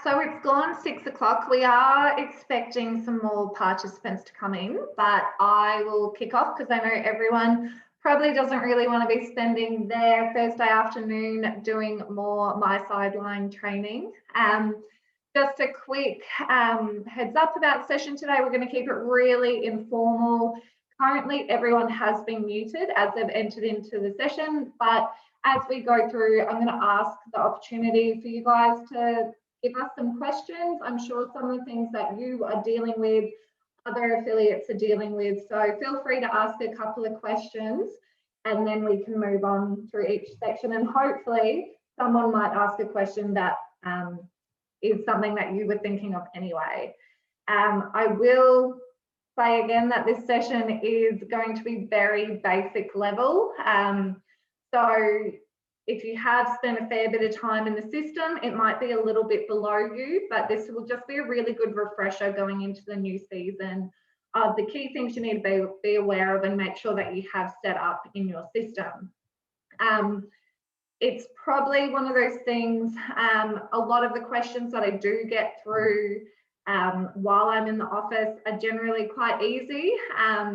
So it's gone 6 o'clock. We are expecting some more participants to come in, but I will kick off because I know everyone probably doesn't really want to be spending their Thursday afternoon doing more Mysideline training. Just a quick heads up about the session today. We're going to keep it really informal. Currently, everyone has been muted as they've entered into the session, but as we go through, I'm going to ask the opportunity for you guys to give us some questions. I'm sure some of the things that you are dealing with, other affiliates are dealing with. So feel free to ask a couple of questions and then we can move on through each section. And hopefully someone might ask a question that is something that you were thinking of anyway. I will say again that this session is going to be very basic level. So if you have spent a fair bit of time in the system, it might be a little bit below you, but this will just be a really good refresher going into the new season of the key things you need to be aware of and make sure that you have set up in your system. It's probably one of those things, a lot of the questions that I do get through while I'm in the office are generally quite easy.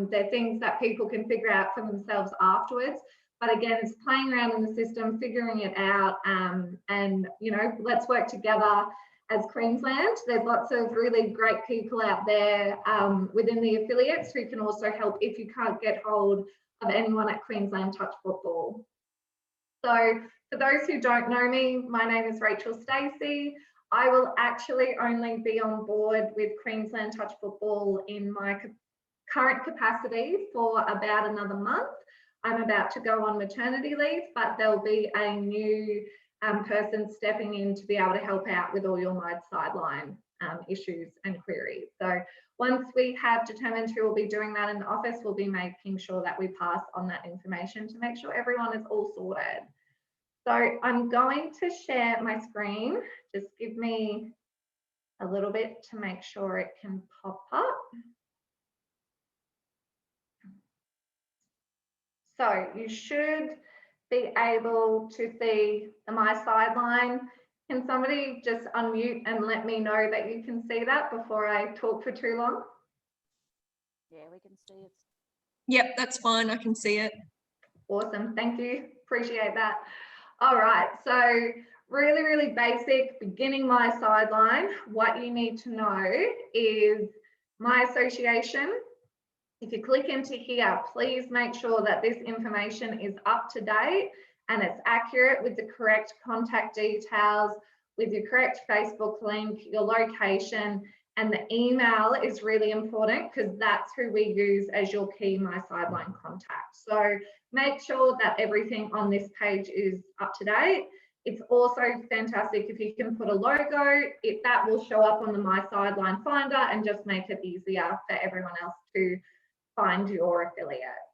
They're things that people can figure out for themselves afterwards. But again, it's playing around in the system, figuring it out, and you know, let's work together as Queensland. There's lots of really great people out there within the affiliates who can also help if you can't get hold of anyone at Queensland Touch Football. So for those who don't know me, my name is Rachel Stacey. I will actually only be on board with Queensland Touch Football in my current capacity for about another month. I'm about to go on maternity leave, but there'll be a new person stepping in to be able to help out with all your Mysideline issues and queries. So once we have determined who will be doing that in the office, we'll be making sure that we pass on that information to make sure everyone is all sorted. So I'm going to share my screen. Just give me a little bit to make sure it can pop up. So you should be able to see the Mysideline. Can somebody just unmute and let me know that you can see that before I talk for too long? Yeah, we can see it. Yep, that's fine. I can see it. Awesome. Thank you. Appreciate that. All right. So really, really basic beginning Mysideline. What you need to know is my association. If you click into here, please make sure that this information is up to date and it's accurate with the correct contact details, with your correct Facebook link, your location, and the email is really important because that's who we use as your key Mysideline contact. So make sure that everything on this page is up to date. It's also fantastic if you can put a logo, that will show up on the Mysideline finder and just make it easier for everyone else to find your affiliate.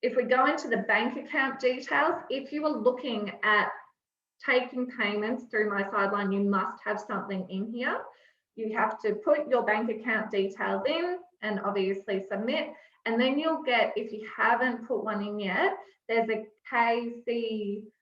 If we go into the bank account details, if you are looking at taking payments through Mysideline, you must have something in here. You have to put your bank account details in and obviously submit. And then you'll get, if you haven't put one in yet, there's a KCY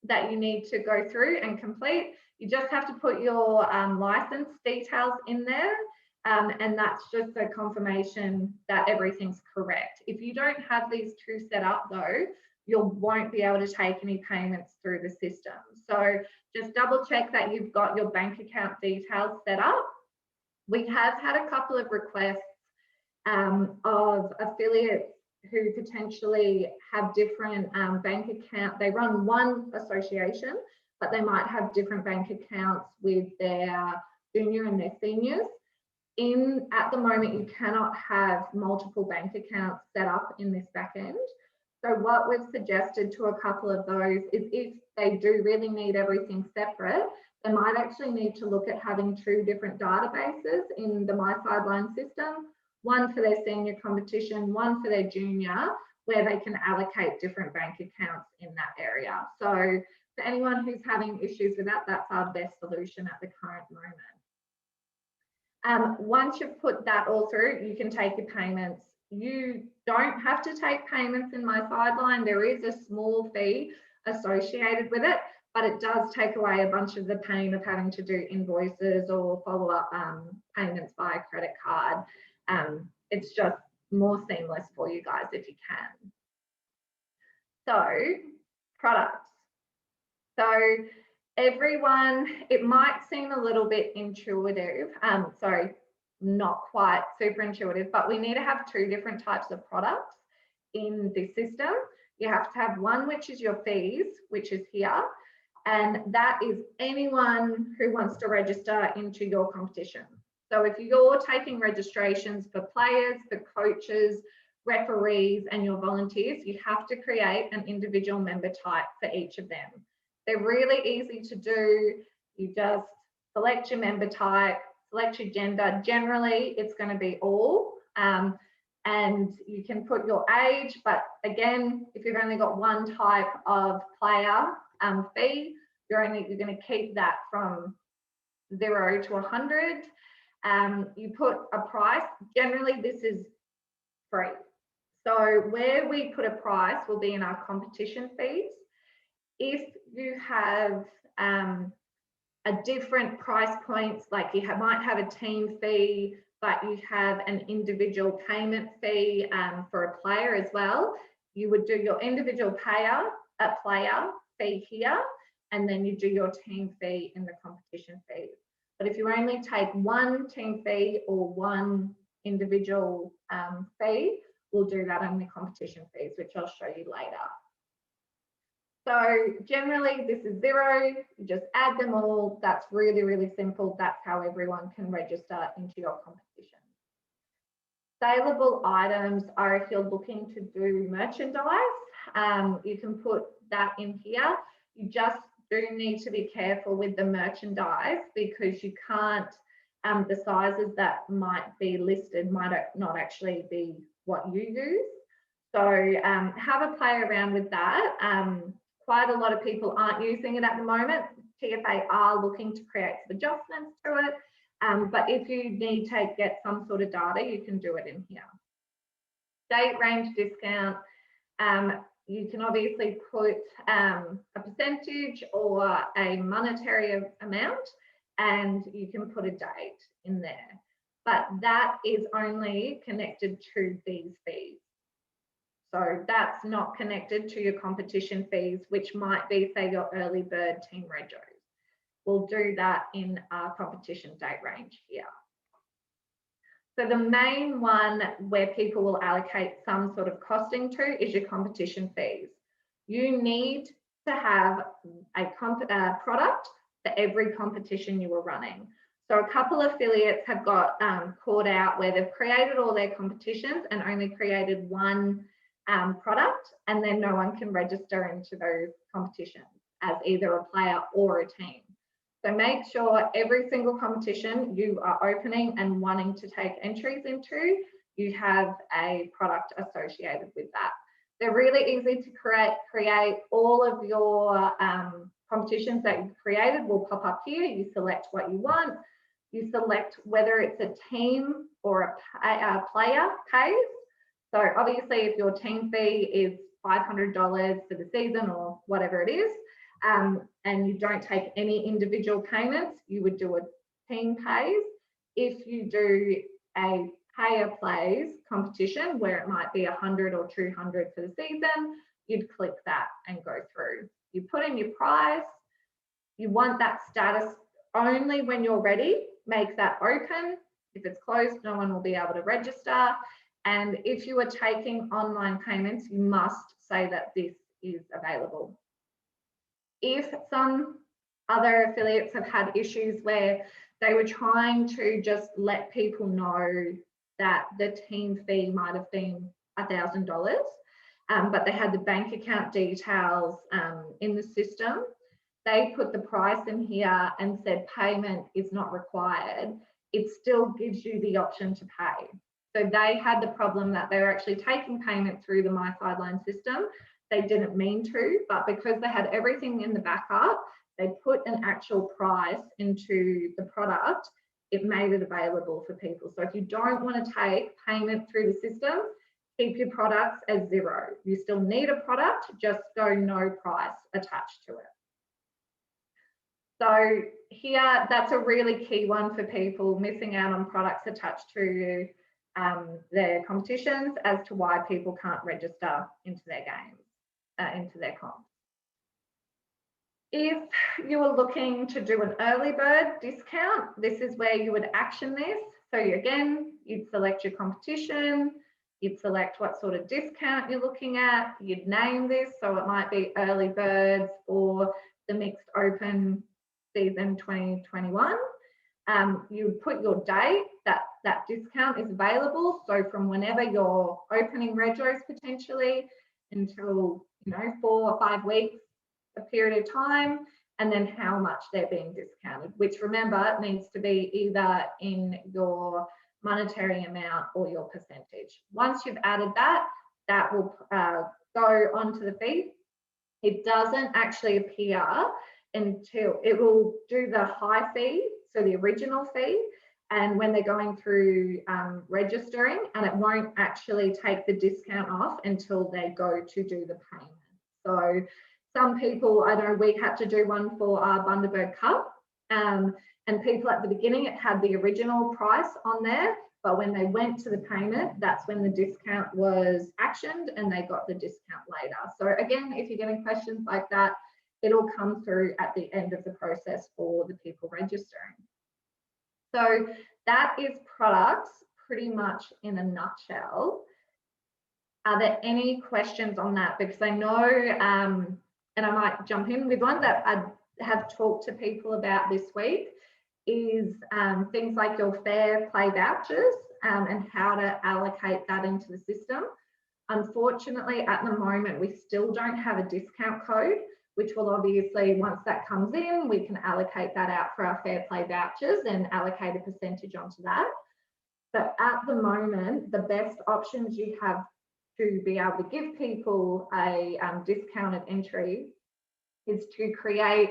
that you need to go through and complete. You just have to put your license details in there. And that's just a confirmation that everything's correct. If you don't have these two set up though, you won't be able to take any payments through the system. So just double check that you've got your bank account details set up. We have had a couple of requests of affiliates who potentially have different bank account. They run one association, but they might have different bank accounts with their junior and their seniors. At the moment, you cannot have multiple bank accounts set up in this back end. So what we've suggested to a couple of those is if they do really need everything separate, they might actually need to look at having two different databases in the Mysideline system, one for their senior competition, one for their junior, where they can allocate different bank accounts in that area. So for anyone who's having issues with that, that's our best solution at the current moment. Once you've put that all through, you can take your payments. You don't have to take payments in Mysideline. There is a small fee associated with it, but it does take away a bunch of the pain of having to do invoices or follow up payments via credit card. It's just more seamless for you guys if you can. So products. So everyone, it might seem a little bit intuitive, sorry, not quite super intuitive, but we need to have two different types of products in this system. You have to have one, which is your fees, which is here, and that is anyone who wants to register into your competition. So if you're taking registrations for players, for coaches, referees, and your volunteers, you have to create an individual member type for each of them. They're really easy to do. You just select your member type, select your gender. Generally, it's going to be all, and you can put your age, but again, if you've only got one type of player fee, you're going to keep that from 0 to 100. You put a price. Generally, this is free. So where we put a price will be in our competition fees. If you have a different price points, like you might have a team fee, but you have an individual payment fee for a player as well, you would do your individual player fee here, and then you do your team fee in the competition fee. But if you only take one team fee or one individual fee, we'll do that on the competition fees, which I'll show you later. So generally this is 0, you just add them all. That's really, really simple. That's how everyone can register into your competition. Saleable items are if you're looking to do merchandise, you can put that in here. You just do need to be careful with the merchandise because you can't, the sizes that might be listed might not actually be what you use. So have a play around with that. Quite a lot of people aren't using it at the moment. TFA are looking to create some adjustments to it. But if you need to get some sort of data, you can do it in here. Date range discount. You can obviously put a percentage or a monetary amount, and you can put a date in there. But that is only connected to these fees. So that's not connected to your competition fees, which might be, say, your early bird team regos. We'll do that in our competition date range here. So the main one where people will allocate some sort of costing to is your competition fees. You need to have a product for every competition you are running. So a couple of affiliates have got caught out where they've created all their competitions and only created one product, and then no one can register into those competitions as either a player or a team. So make sure every single competition you are opening and wanting to take entries into, you have a product associated with that. They're really easy to create. All of your competitions that you've created will pop up here. You select what you want. You select whether it's a team or a player pays. So obviously if your team fee is $500 for the season or whatever it is, and you don't take any individual payments, you would do a team pays. If you do a payer plays competition where it might be 100 or 200 for the season, you'd click that and go through. You put in your price. You want that status only when you're ready. Make that open. If it's closed, no one will be able to register. And if you are taking online payments, you must say that this is available. If some other affiliates have had issues where they were trying to just let people know that the team fee might have been $1,000, but they had the bank account details in the system, they put the price in here and said payment is not required. It still gives you the option to pay. So they had the problem that they were actually taking payment through the Mysideline system. They didn't mean to, but because they had everything in the backup, they put an actual price into the product. It made it available for people. So if you don't want to take payment through the system, keep your products as 0. You still need a product, just go no price attached to it. So here, that's a really key one for people missing out on products attached to their competitions as to why people can't register into their games, into their comps. If you are looking to do an early bird discount, this is where you would action this. So again, you'd select your competition, you'd select what sort of discount you're looking at, you'd name this. So it might be early birds for the mixed open season 2021. You would put your date that discount is available. So from whenever you're opening regos potentially until 4 or 5 weeks, a period of time, and then how much they're being discounted, which remember needs to be either in your monetary amount or your percentage. Once you've added that, that will go onto the fee. It doesn't actually appear until it will do the high fee, so the original fee, and when they're going through registering, and it won't actually take the discount off until they go to do the payment. So some people, I know we had to do one for our Bundaberg Cup, and people at the beginning, it had the original price on there, but when they went to the payment, that's when the discount was actioned and they got the discount later. So again, if you're getting questions like that, it'll come through at the end of the process for the people registering. So that is products pretty much in a nutshell. Are there any questions on that? Because I know, and I might jump in with one that I have talked to people about this week, is things like your fair play vouchers and how to allocate that into the system. Unfortunately, at the moment, we still don't have a discount code, which will obviously, once that comes in, we can allocate that out for our fair play vouchers and allocate a percentage onto that. But at the moment, the best options you have to be able to give people a discounted entry is to create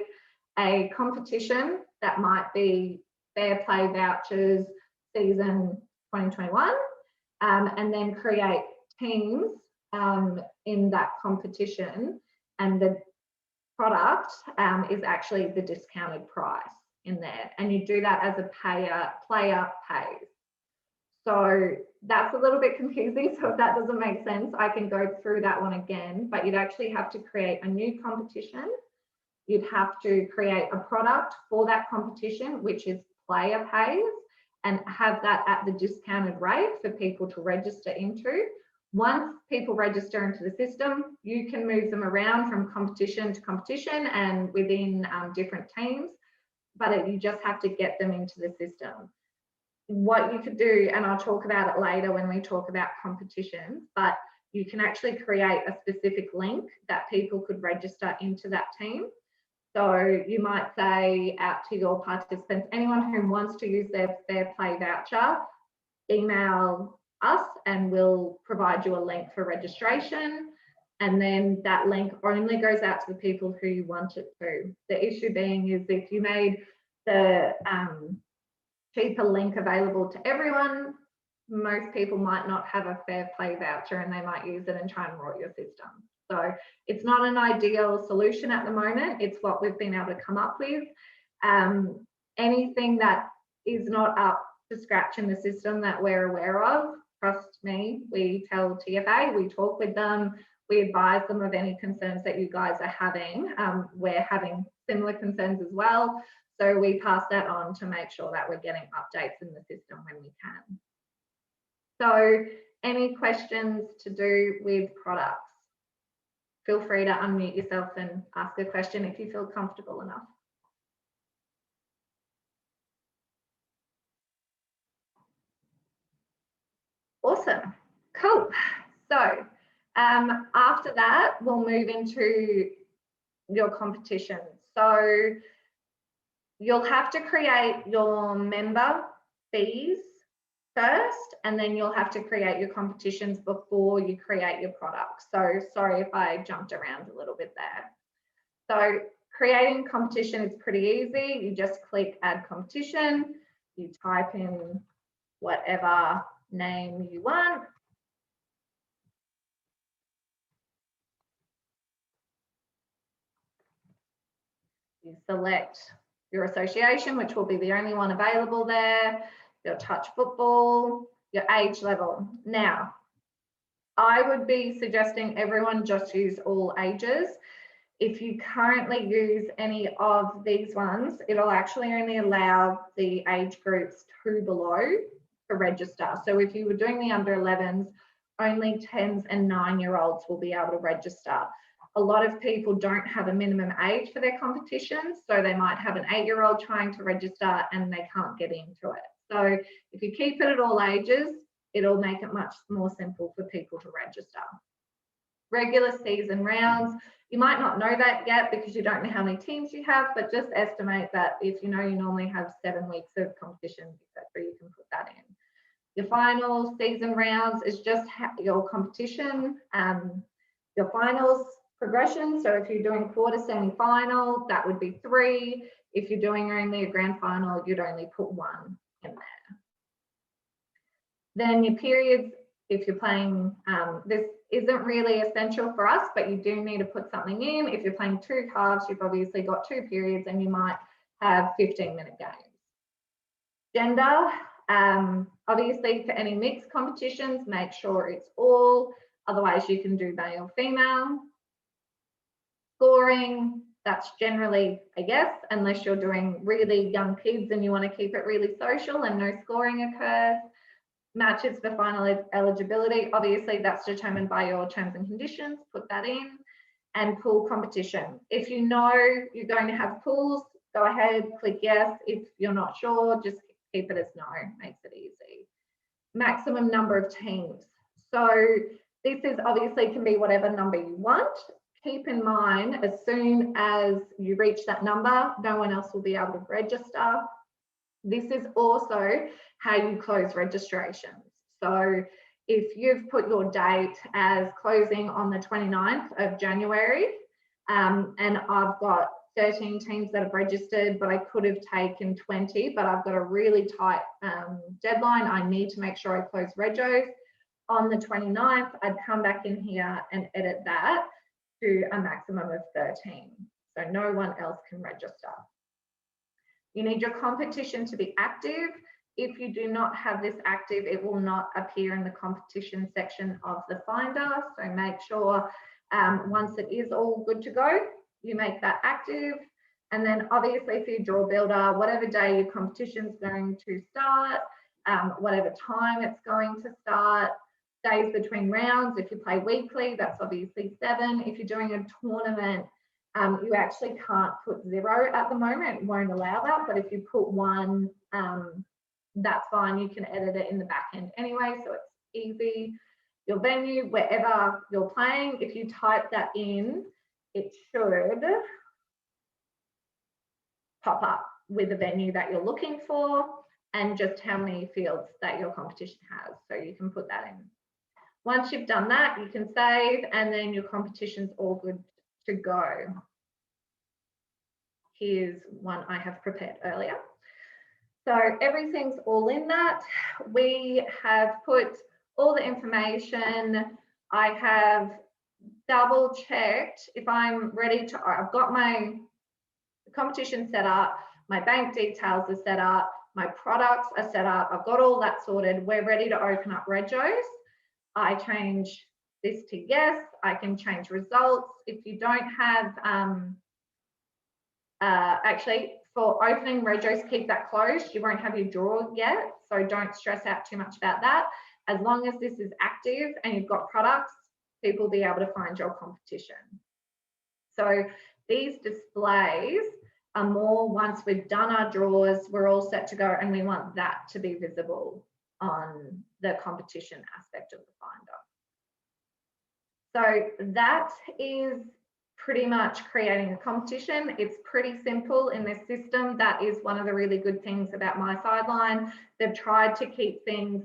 a competition that might be fair play vouchers season 2021, and then create teams in that competition, and the product is actually the discounted price in there, and you do that as a player pays. So that's a little bit confusing. So if that doesn't make sense, I can go through that one again, but you'd actually have to create a new competition. You'd have to create a product for that competition, which is player pays, and have that at the discounted rate for people to register into. Once people register into the system, you can move them around from competition to competition and within different teams, but you just have to get them into the system. What you could do, and I'll talk about it later when we talk about competitions, but you can actually create a specific link that people could register into that team. So you might say out to your participants, anyone who wants to use their fair play voucher, email us and we'll provide you a link for registration. And then that link only goes out to the people who you want it to. The issue being is if you made the cheaper link available to everyone, most people might not have a fair play voucher and they might use it and try and rot your system. So it's not an ideal solution at the moment. It's what we've been able to come up with. Anything that is not up to scratch in the system that we're aware of, trust me, we tell TFA, we talk with them, we advise them of any concerns that you guys are having. We're having similar concerns as well. So we pass that on to make sure that we're getting updates in the system when we can. So any questions to do with products? Feel free to unmute yourself and ask a question if you feel comfortable enough. Awesome, cool. So after that, we'll move into your competition. So you'll have to create your member fees first, and then you'll have to create your competitions before you create your products. So sorry if I jumped around a little bit there. So creating competition is pretty easy. You just click add competition, you type in whatever name you want. You select your association, which will be the only one available there, your touch football, your age level. Now, I would be suggesting everyone just use all ages. If you currently use any of these ones, it'll actually only allow the age groups 2 below to register. So if you were doing the under 11s, only 10s and 9-year-olds will be able to register. A lot of people don't have a minimum age for their competitions, so they might have an 8-year-old trying to register and they can't get into it. So if you keep it at all ages, it'll make it much more simple for people to register. Regular season rounds, you might not know that yet because you don't know how many teams you have, but just estimate that if you know you normally have 7 weeks of competitions, etc., you can put that in. Your final season rounds is just your competition, your finals progression. So if you're doing quarter, semi-final, that would be 3. If you're doing only a grand final, you'd only put 1 in there. Then your periods, if you're playing, this isn't really essential for us, but you do need to put something in. If you're playing 2 halves, you've obviously got 2 periods and you might have 15-minute games. Gender, obviously for any mixed competitions, make sure it's all, otherwise you can do male, female. Scoring, that's generally a yes, unless you're doing really young kids and you want to keep it really social and no scoring occurs. Matches for final eligibility, obviously that's determined by your terms and conditions, put that in. And pool competition. If you know you're going to have pools, go ahead, click yes. If you're not sure, just keep it as no, makes it easy. Maximum number of teams. So this is obviously can be whatever number you want. Keep in mind, as soon as you reach that number, no one else will be able to register. This is also how you close registrations. So if you've put your date as closing on the 29th of January, and I've got 13 teams that have registered, but I could have taken 20, but I've got a really tight deadline. I need to make sure I close regos. On the 29th, I'd come back in here and edit that to a maximum of 13. So no one else can register. You need your competition to be active. If you do not have this active, it will not appear in the competition section of the Finder. So make sure once it is all good to go, you make that active. And then obviously for your draw builder, whatever day your competition is going to start, whatever time it's going to start, days between rounds. If you play weekly, that's obviously 7. If you're doing a tournament, you actually can't put 0 at the moment, it won't allow that. But if you put 1, that's fine, you can edit it in the back end anyway, so it's easy. Your venue, wherever you're playing, if you type that in, it should pop up with the venue that you're looking for and just how many fields that your competition has, so you can put that in. Once you've done that, you can save, and then your competition's all good to go. Here's one I have prepared earlier. So everything's all in that. We have put all the information. I have double checked if I'm ready to, I've got my competition set up, my bank details are set up, my products are set up, I've got all that sorted. We're ready to open up regos. I change this to yes, I can change results. If you don't have, actually for opening regos, keep that closed. You won't have your draw yet, so don't stress out too much about that. As long as this is active and you've got products, people will be able to find your competition. So these displays are more once we've done our draws, we're all set to go, and we want that to be visible on the competition aspect of the Finder. So that is pretty much creating a competition. It's pretty simple in this system. That is one of the really good things about Mysideline. They've tried to keep things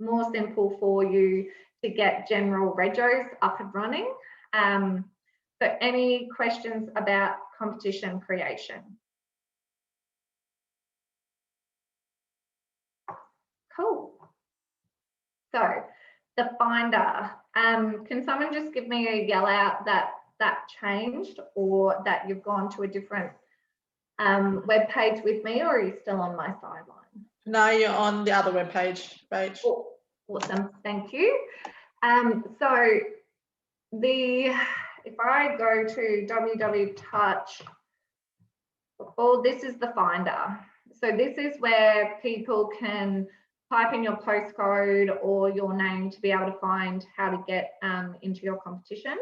more simple for you to get general regos up and running. So any questions about competition creation? Cool. So the Finder, can someone just give me a yell out that that changed or that you've gone to a different web page with me, or are you still on my sideline? No, you're on the other web page, Rach. Oh, awesome, thank you. So if I go to www.touch, this is the finder. So this is where people can type in your postcode or your name to be able to find how to get into your competition.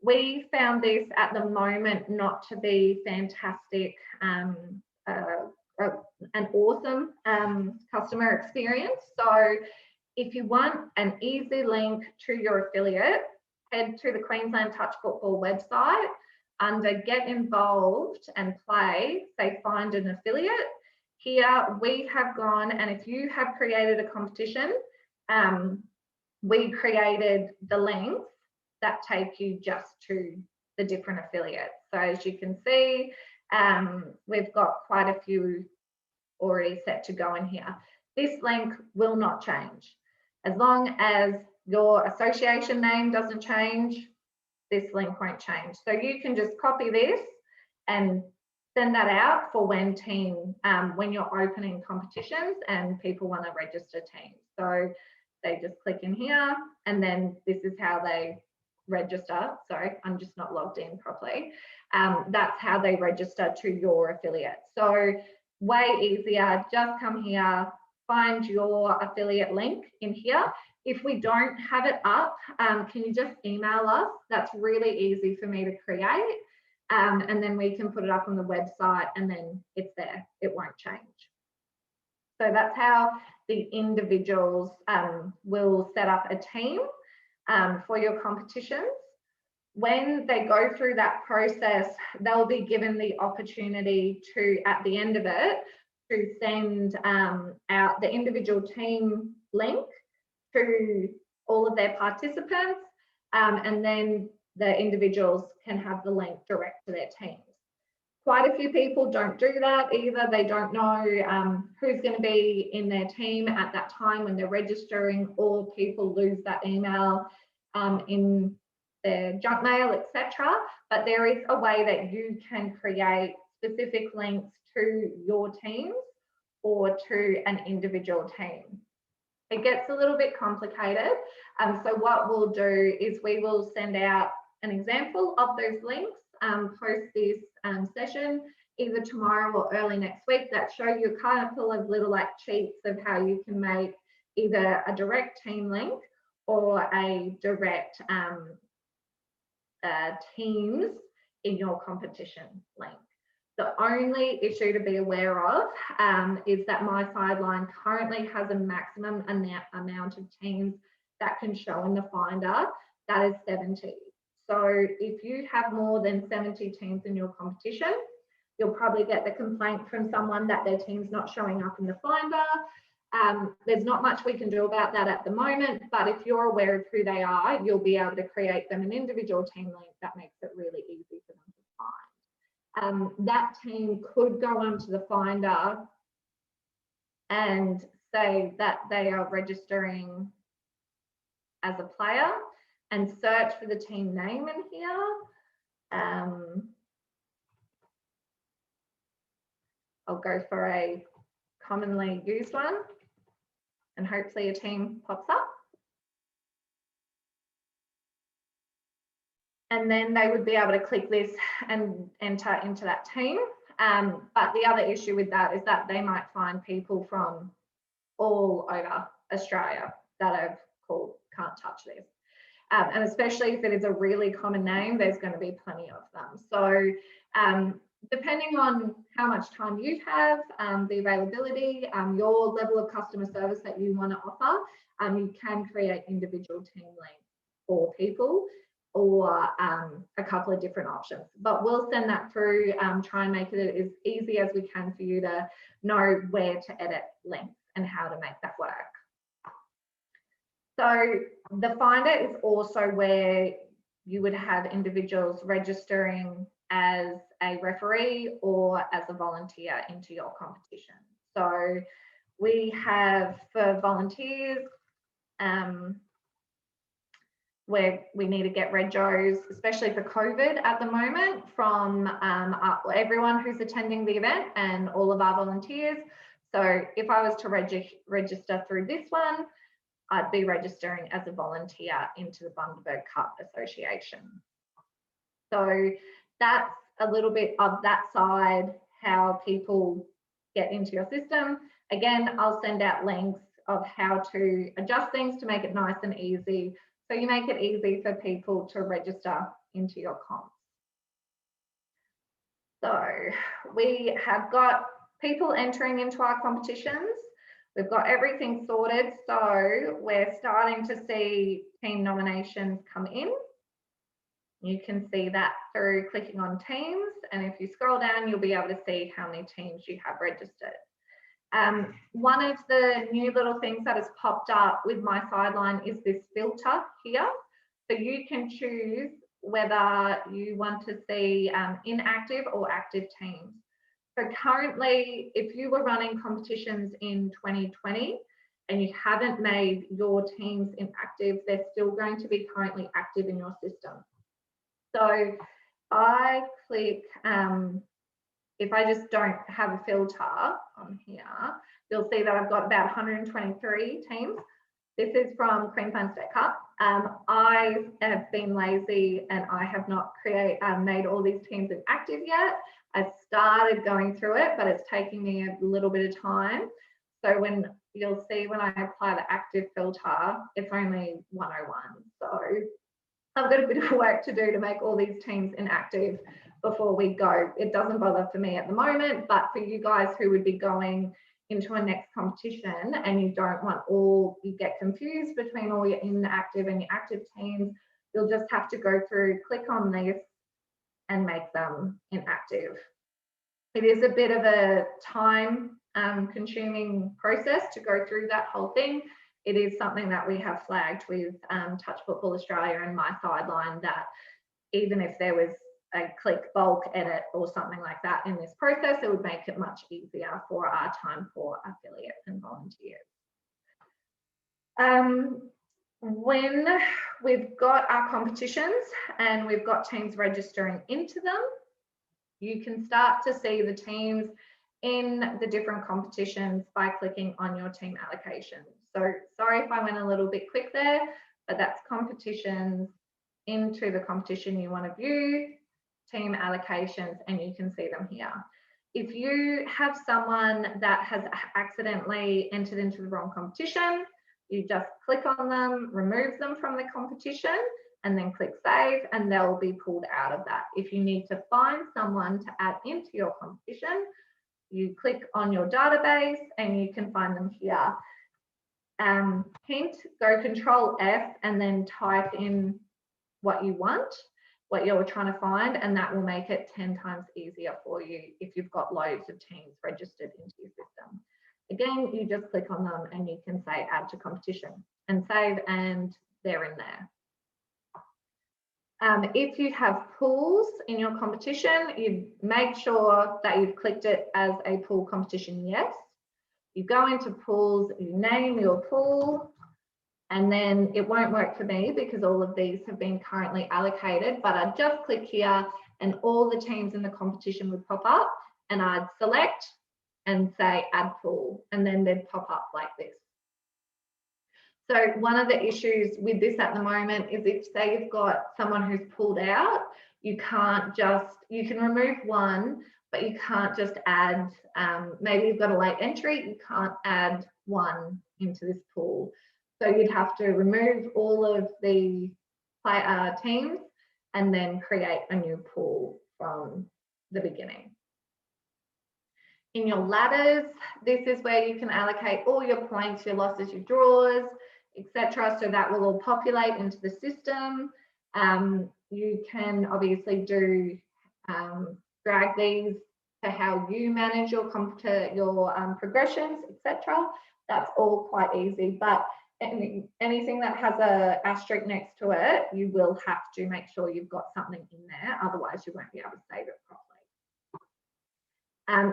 We found this at the moment not to be fantastic, an awesome customer experience. So if you want an easy link to your affiliate, head to the Queensland Touch Football website. Under Get Involved and Play, say Find an Affiliate. Here we have gone, and if you have created a competition, we created the links that take you just to the different affiliates. So as you can see, we've got quite a few already set to go in here. This link will not change. As long as your association name doesn't change, this link won't change. So you can just copy this and send that out for when you're opening competitions and people want to register teams. So they just click in here, and then this is how they register. Sorry, I'm just not logged in properly. That's how they register to your affiliate. So way easier, just come here, find your affiliate link in here. If we don't have it up, can you just email us? That's really easy for me to create. And then we can put it up on the website, and then it's there. It won't change. So that's how the individuals will set up a team for your competitions. When they go through that process, they'll be given the opportunity to, at the end of it, to send out the individual team link to all of their participants, and then the individuals can have the link direct to their teams. Quite a few people don't do that either. They don't know who's going to be in their team at that time when they're registering, or people lose that email in their junk mail, etc. But there is a way that you can create specific links to your teams or to an individual team. It gets a little bit complicated. So what we'll do is we will send out an example of those links post this session, either tomorrow or early next week, that show you a couple of little like cheats of how you can make either a direct team link or a direct teams in your competition link. The only issue to be aware of is that Mysideline currently has a maximum amount of teams that can show in the finder, that is 70. So if you have more than 70 teams in your competition, you'll probably get the complaint from someone that their team's not showing up in the finder. There's not much we can do about that at the moment, but if you're aware of who they are, you'll be able to create them an individual team link that makes it really easy for them to find. That team could go onto the finder and say that they are registering as a player and search for the team name in here. I'll go for a commonly used one and hopefully a team pops up. And then they would be able to click this and enter into that team. But the other issue with that is that they might find people from all over Australia that have called can't touch this. And especially if it is a really common name, there's going to be plenty of them. So depending on how much time you have, the availability, your level of customer service that you want to offer, you can create individual team links for people, or a couple of different options. But we'll send that through, try and make it as easy as we can for you to know where to edit links and how to make that work. So the finder is also where you would have individuals registering as a referee or as a volunteer into your competition. So we have, for volunteers, where we need to get regos, especially for COVID at the moment, from everyone who's attending the event and all of our volunteers. So if I was to register through this one, I'd be registering as a volunteer into the Bundaberg Cup Association. So that's a little bit of that side, how people get into your system. Again, I'll send out links of how to adjust things to make it nice and easy. So you make it easy for people to register into your comps. So we have got people entering into our competitions. We've got everything sorted. So we're starting to see team nominations come in. You can see that through clicking on teams. And if you scroll down, you'll be able to see how many teams you have registered. One of the new little things that has popped up with Mysideline is this filter here. So you can choose whether you want to see inactive or active teams. So currently, if you were running competitions in 2020 and you haven't made your teams inactive, they're still going to be currently active in your system. So I click, if I just don't have a filter on here, you'll see that I've got about 123 teams. This is from Queensland State Cup. I have been lazy and I have not made all these teams inactive yet. I started going through it, but it's taking me a little bit of time. So when you'll see when I apply the active filter, it's only 101. So I've got a bit of work to do to make all these teams inactive before we go. It doesn't bother for me at the moment, but for you guys who would be going into a next competition and you don't want you get confused between all your inactive and your active teams, you'll just have to go through, click on this and make them inactive. It is a bit of a time consuming process to go through that whole thing. It is something that we have flagged with Touch Football Australia and Mysideline, that even if there was a click bulk edit or something like that in this process, it would make it much easier for our time for affiliates and volunteers. When we've got our competitions and we've got teams registering into them, you can start to see the teams in the different competitions by clicking on your team allocation. So sorry if I went a little bit quick there, but that's competitions, into the competition you want to view, team allocations, and you can see them here. If you have someone that has accidentally entered into the wrong competition, you just click on them, remove them from the competition, and then click save, and they'll be pulled out of that. If you need to find someone to add into your competition, you click on your database and you can find them here. Hint, go Control F and then type in what you want, what you're trying to find, and that will make it 10 times easier for you if you've got loads of teams registered into your system. Again, you just click on them and you can say add to competition and save, and they're in there. If you have pools in your competition, you make sure that you've clicked it as a pool competition yes. You go into pools, you name your pool, and then it won't work for me because all of these have been currently allocated, but I'd just click here and all the teams in the competition would pop up, and I'd select and say add pool, and then they'd pop up like this. So one of the issues with this at the moment is if say you've got someone who's pulled out, you can't just, you can remove one, but you can't just add, maybe you've got a late entry, you can't add one into this pool. So you'd have to remove all of the teams and then create a new pool from the beginning. In your ladders, this is where you can allocate all your points, your losses, your draws, etc. So that will all populate into the system. You can obviously do drag these to how you manage your progressions, etc. That's all quite easy, but anything that has an asterisk next to it, you will have to make sure you've got something in there, otherwise you won't be able to save it properly.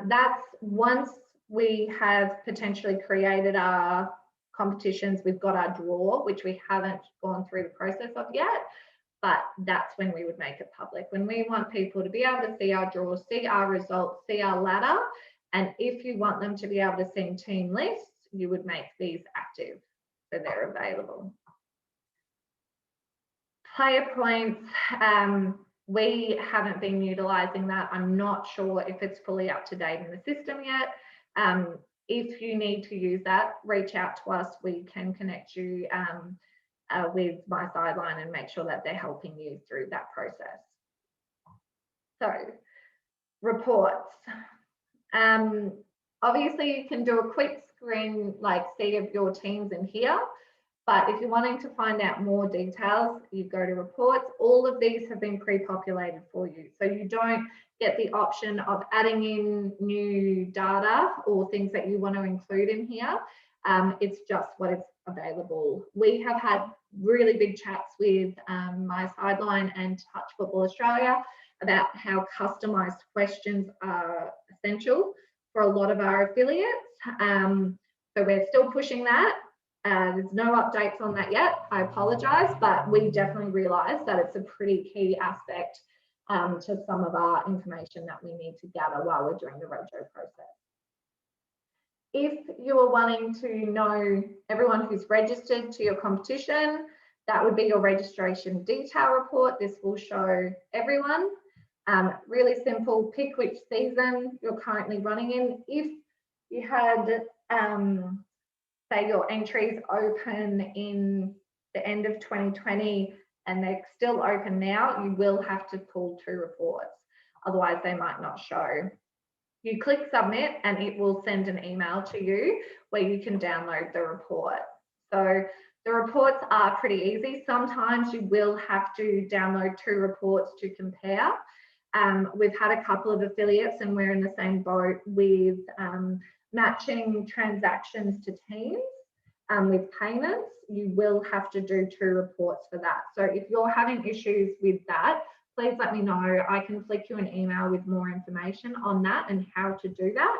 That's once we have potentially created our competitions, we've got our draw, which we haven't gone through the process of yet, but that's when we would make it public. When we want people to be able to see our draw, see our results, see our ladder, and if you want them to be able to see team lists, you would make these active so they're available. Player points, we haven't been utilising that. I'm not sure if it's fully up to date in the system yet. If you need to use that, reach out to us. We can connect you with Mysideline and make sure that they're helping you through that process. So, reports. Obviously, you can do a quick screen like see of your teams in here. But if you're wanting to find out more details, you go to reports. All of these have been pre-populated for you. So you don't get the option of adding in new data or things that you want to include in here. It's just what is available. We have had really big chats with Mysideline and Touch Football Australia about how customised questions are essential for a lot of our affiliates. So we're still pushing that. There's no updates on that yet, I apologise, but we definitely realise that it's a pretty key aspect to some of our information that we need to gather while we're doing the roadshow process. If you are wanting to know everyone who's registered to your competition, that would be your registration detail report. This will show everyone. Really simple, pick which season you're currently running in. If you had say your entries open in the end of 2020 and they're still open now, you will have to pull 2 reports. Otherwise, they might not show. You click submit and it will send an email to you where you can download the report. So the reports are pretty easy. Sometimes you will have to download 2 reports to compare. We've had a couple of affiliates and we're in the same boat with matching transactions to teams with payments. You will have to do 2 reports for that. So if you're having issues with that, please let me know. I can flick you an email with more information on that and how to do that.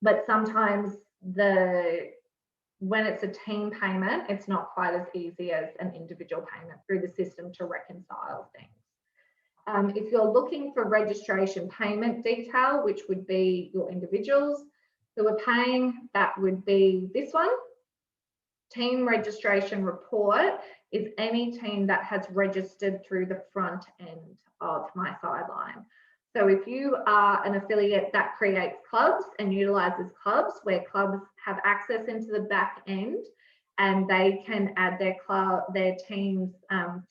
But sometimes when it's a team payment, it's not quite as easy as an individual payment through the system to reconcile things. If you're looking for registration payment detail, which would be your individuals who are paying, that would be this one. Team registration report is any team that has registered through the front end of Mysideline. So if you are an affiliate that creates clubs and utilises clubs, where clubs have access into the back end and they can add their teams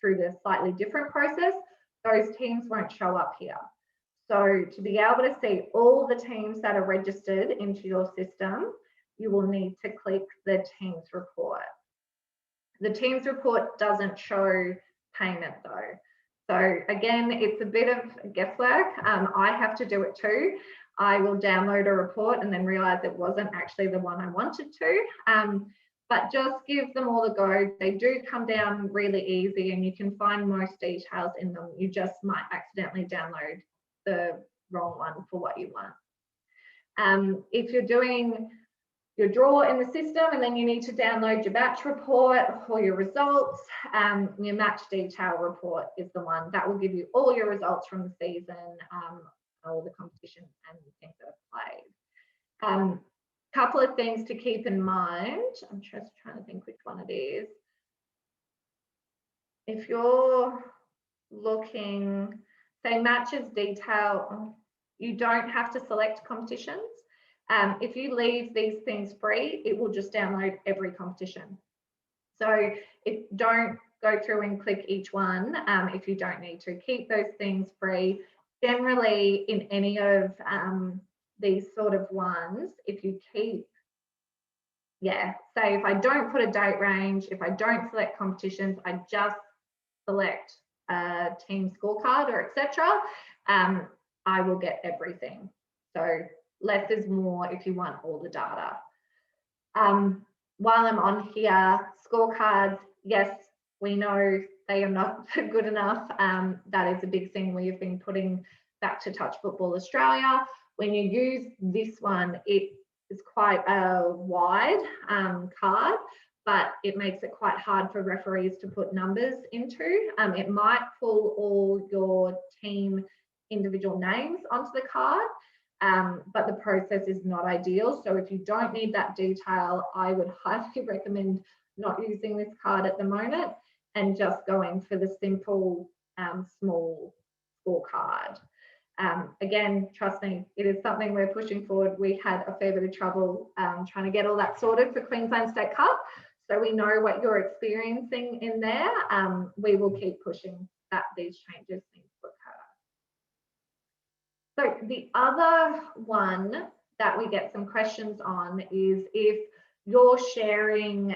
through the slightly different process, those teams won't show up here. So to be able to see all the teams that are registered into your system, you will need to click the teams report. The teams report doesn't show payment though. So again, it's a bit of guesswork. I have to do it too. I will download a report and then realize it wasn't actually the one I wanted to. But just give them all a go. They do come down really easy and you can find most details in them. You just might accidentally download the wrong one for what you want. If you're doing your draw in the system and then you need to download your batch report or your results, your match detail report is the one that will give you all your results from the season, all the competitions and things that have played. Couple of things to keep in mind. I'm just trying to think which one it is. If you're looking, say matches detail, you don't have to select competitions. If you leave these things free, it will just download every competition. So don't go through and click each one if you don't need to. Keep those things free. Generally, in any of these sort of ones, if you keep, say if I don't put a date range, if I don't select competitions, I just select a team scorecard or etc., I will get everything. So less is more if you want all the data. While I'm on here, scorecards, yes, we know they are not good enough. That is a big thing we have been putting back to Touch Football Australia. When you use this one, it is quite a wide card, but it makes it quite hard for referees to put numbers into. It might pull all your team individual names onto the card, but the process is not ideal. So if you don't need that detail, I would highly recommend not using this card at the moment and just going for the simple small scorecard. Again, trust me, it is something we're pushing forward. We had a fair bit of trouble trying to get all that sorted for Queensland State Cup. So we know what you're experiencing in there. We will keep pushing these changes need to occur. So the other one that we get some questions on is if you're sharing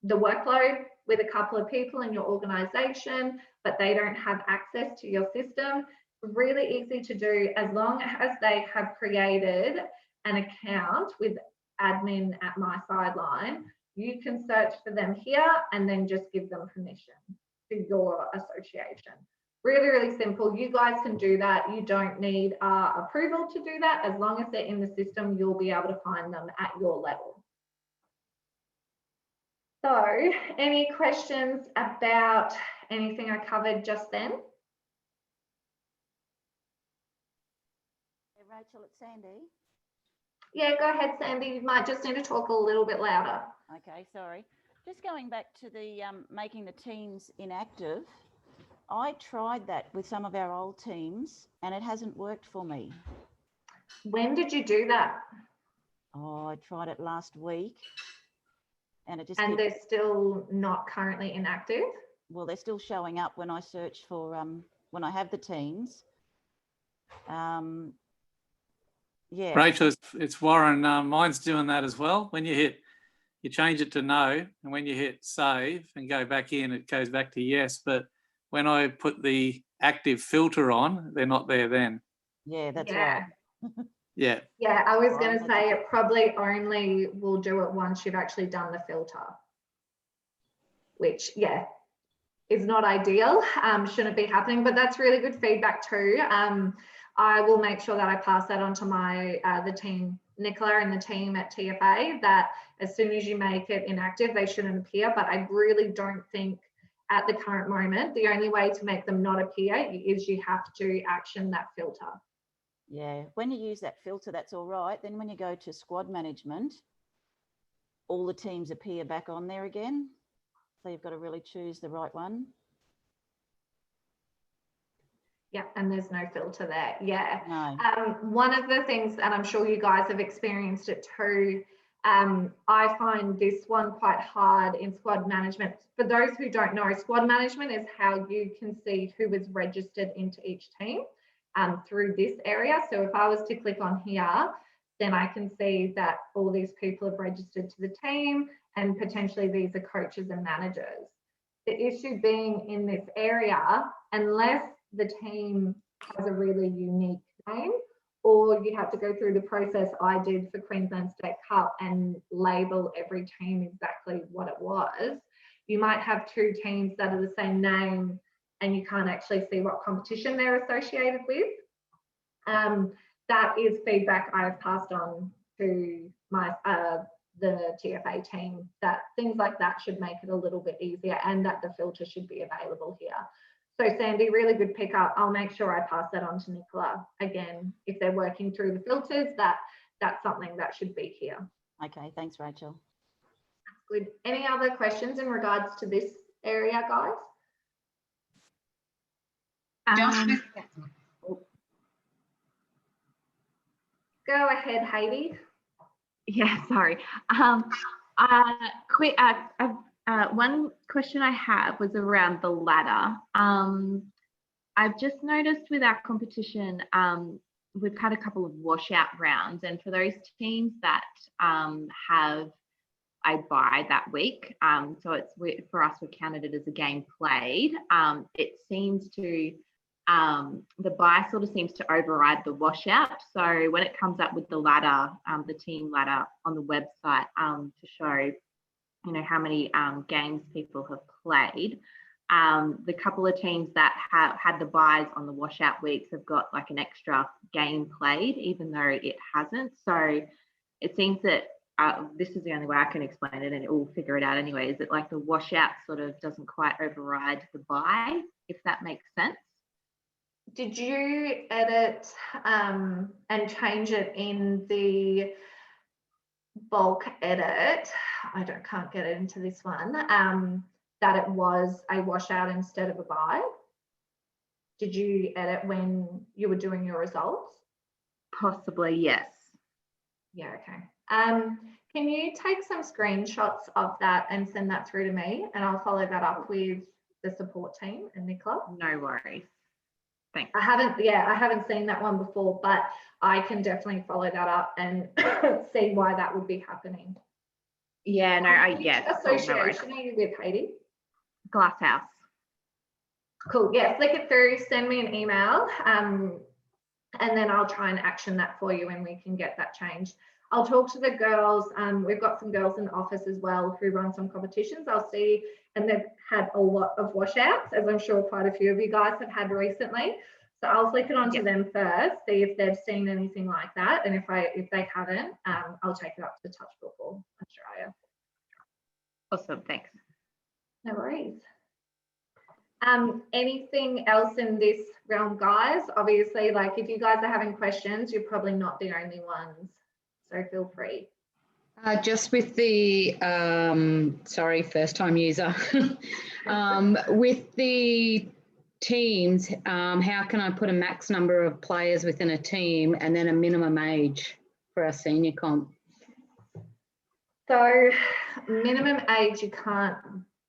the workload with a couple of people in your organisation, but they don't have access to your system. Really easy to do as long as they have created an account with admin at Mysideline. You can search for them here and then just give them permission to your association. Really, really simple. You guys can do that. You don't need our approval to do that. As long as they're in the system, you'll be able to find them at your level. So, any questions about anything I covered just then? Hey, Rachel, it's Sandy. Yeah, go ahead, Sandy. You might just need to talk a little bit louder. Okay, sorry. Just going back to the making the teams inactive, I tried that with some of our old teams and it hasn't worked for me. When did you do that? Oh, I tried it last week and it just and they're still not currently inactive? Well, they're still showing up when I search for when I have the teams. Yeah. Rachel, it's Warren. Mine's doing that as well. When you change it to no, and when you hit save and go back in, it goes back to yes. But when I put the active filter on, they're not there then. Yeah, that's right. Yeah. Yeah, I was going to say it probably only will do it once you've actually done the filter, which, yeah, is not ideal, shouldn't be happening, but that's really good feedback too. I will make sure that I pass that on to the team, Nicola and the team at TFA, that as soon as you make it inactive, they shouldn't appear, but I really don't think at the current moment, the only way to make them not appear is you have to action that filter. Yeah, when you use that filter, that's all right. Then when you go to squad management, all the teams appear back on there again. So you've got to really choose the right one. Yeah, and there's no filter there. Yeah. No. One of the things, and I'm sure you guys have experienced it too, I find this one quite hard in squad management. For those who don't know, squad management is how you can see who is registered into each team through this area. So if I was to click on here, then I can see that all these people have registered to the team and potentially these are coaches and managers. The issue being in this area, unless the team has a really unique name, or you have to go through the process I did for Queensland State Cup and label every team exactly what it was, you might have two teams that are the same name and you can't actually see what competition they're associated with. That is feedback I've passed on to the TFA team, that things like that should make it a little bit easier and that the filter should be available here. So Sandy, really good pickup. I'll make sure I pass that on to Nicola. Again, if they're working through the filters, that's something that should be here. Okay, thanks, Rachel. That's good. Any other questions in regards to this area, guys? Go ahead, Heidi. Yeah, sorry. One question I have was around the ladder. I've just noticed with our competition, we've had a couple of washout rounds, and for those teams that have a bye that week, so it's for us, we counted it as a game played. It seems to the bye sort of seems to override the washout. So when it comes up with the ladder, the team ladder on the website to show, you know, how many games people have played, the couple of teams that have had the byes on the washout weeks have got like an extra game played, even though it hasn't. So it seems that this is the only way I can explain it, and we'll figure it out anyway, is that like the washout sort of doesn't quite override the buy, if that makes sense. Did you edit and change it in the bulk edit? Can't get it into this one. That it was a washout instead of a buy. Did you edit when you were doing your results? Possibly, yes. Yeah, okay. Can you take some screenshots of that and send that through to me, and I'll follow that up with the support team and Nicola? No worries. Thanks. I haven't seen that one before, but I can definitely follow that up and see why that would be happening. Yeah, no, yeah. Association are you with, Heidi? Glasshouse. Cool. Yeah, flick it through, send me an email, and then I'll try and action that for you and we can get that changed. I'll talk to the girls. We've got some girls in the office as well who run some competitions. I'll see, and they've had a lot of washouts, as I'm sure quite a few of you guys have had recently. So I'll flick it onto them first, see if they've seen anything like that, and if they haven't, I'll take it up to Touch Football Australia. Awesome, thanks. No worries. Anything else in this realm, guys? Obviously, like if you guys are having questions, you're probably not the only ones, so feel free. Just with the, sorry, first time user, with the teams, how can I put a max number of players within a team and then a minimum age for our senior comp? So minimum age you can't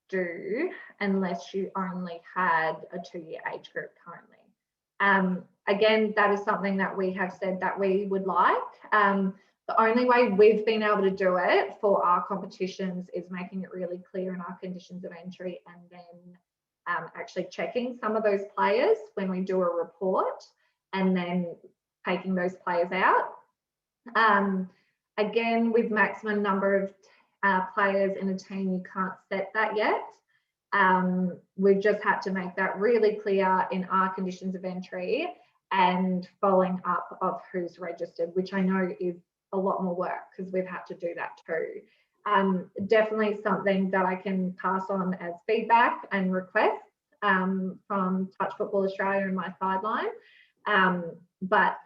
do unless you only had a 2-year age group currently. Again, that is something that we have said that we would like. The only way we've been able to do it for our competitions is making it really clear in our conditions of entry, and then actually checking some of those players when we do a report and then taking those players out. Again, with maximum number of players in a team, you can't set that yet. We've just had to make that really clear in our conditions of entry and following up of who's registered, which I know is a lot more work because we've had to do that too. Definitely something that I can pass on as feedback and requests from Touch Football Australia and Mysideline. But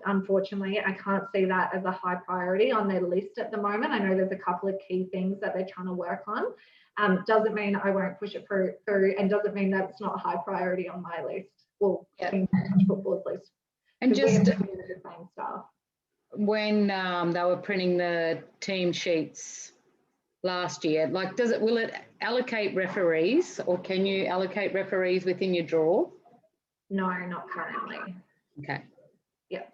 unfortunately, I can't see that as a high priority on their list at the moment. I know there's a couple of key things that they're trying to work on. Doesn't mean I won't push it through, and doesn't mean that it's not a high priority on my list. Well, Touch Football's list. And just the same stuff. When they were printing the team sheets last year, like will it allocate referees, or can you allocate referees within your draw? No, not currently. Okay. Yeah.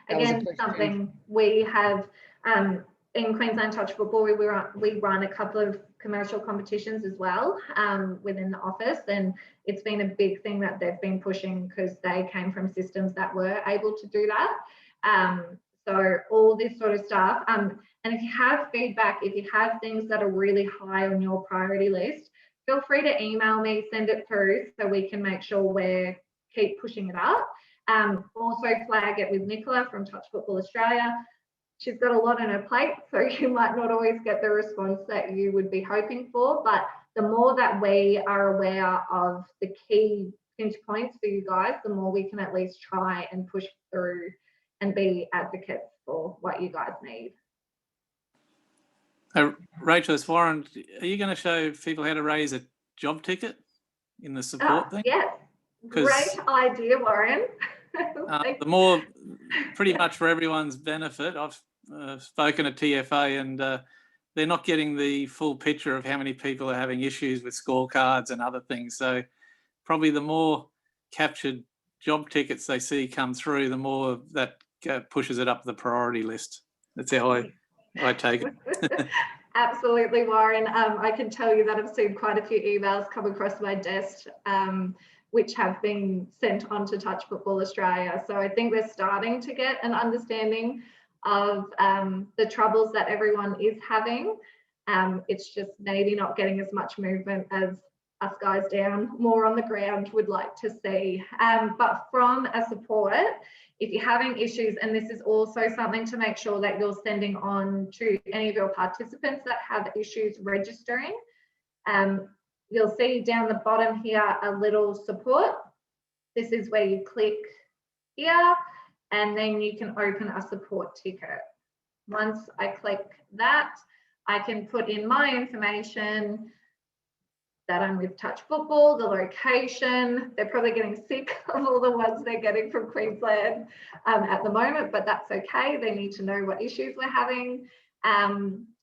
Again, something we have in Queensland Touch Football, we run a couple of commercial competitions as well within the office, and it's been a big thing that they've been pushing because they came from systems that were able to do that. So all this sort of stuff. And if you have feedback, if you have things that are really high on your priority list, feel free to email me, send it through so we can make sure we keep pushing it up. Also flag it with Nicola from Touch Football Australia. She's got a lot on her plate, so you might not always get the response that you would be hoping for, but the more that we are aware of the key pinch points for you guys, the more we can at least try and push through and be advocates for what you guys need. Rachel, it's Warren. Are you going to show people how to raise a job ticket in the support thing? Yes, great idea, Warren. The more, pretty much for everyone's benefit, I've spoken to TFA and they're not getting the full picture of how many people are having issues with scorecards and other things. So probably the more captured job tickets they see come through, the more that pushes it up the priority list. That's how I take it. Absolutely, Warren. I can tell you that I've seen quite a few emails come across my desk which have been sent on to Touch Football Australia. So I think we're starting to get an understanding of the troubles that everyone is having. It's just maybe not getting as much movement as us guys down more on the ground would like to see. But from a support, if you're having issues, and this is also something to make sure that you're sending on to any of your participants that have issues registering, you'll see down the bottom here a little support. This is where you click here, and then you can open a support ticket. Once I click that, I can put in my information, that I'm with Touch Football, the location. They're probably getting sick of all the ones they're getting from Queensland at the moment, but that's okay. They need to know what issues we're having,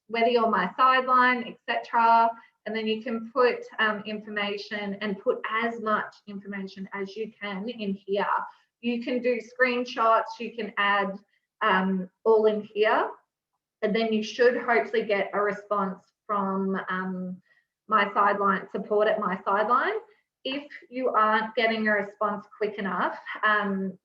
whether you're Mysideline, etc. And then you can put information and put as much information as you can in here. You can do screenshots, you can add all in here, and then you should hopefully get a response from Mysideline, support at Mysideline. If you aren't getting a response quick enough,